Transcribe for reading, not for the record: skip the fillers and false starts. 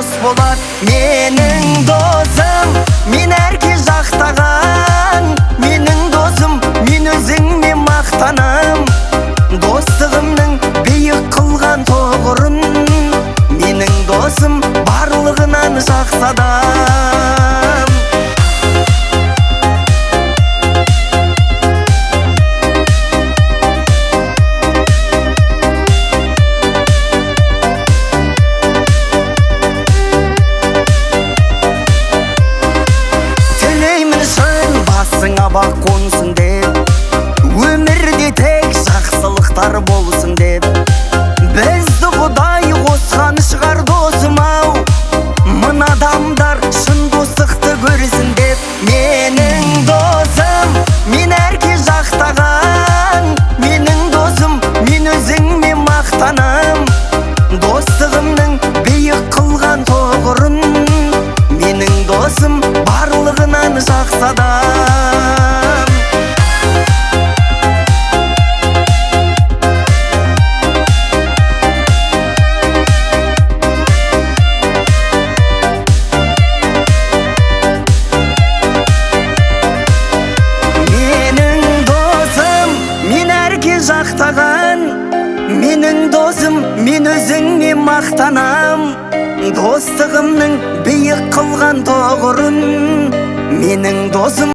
дос болар. Менің досым, мен әрке жақтаған. Менің досым, мен өзіңме мақтанам. Достығымның биік қылған тоғырын, менің досым барлығынан жақсы адам. Тілеймін шын басыңа бақ қонсын деп, өмірде тек жақсылықтар болсын деп. Бізді Құдай қосқан шығар досым-ау, мына адамдар шын достықты көрсін деп. Менің досым, мен әрке жақтаған. Менің досым, мен өзіңме мақтанам. Достығымның биік қылған тоғырын, менің досым барлығынан жақсы адам. Жақтаған, менің досым, мен өзіңе мақтанам. Достығымның биік қылған тоғырын, менің досым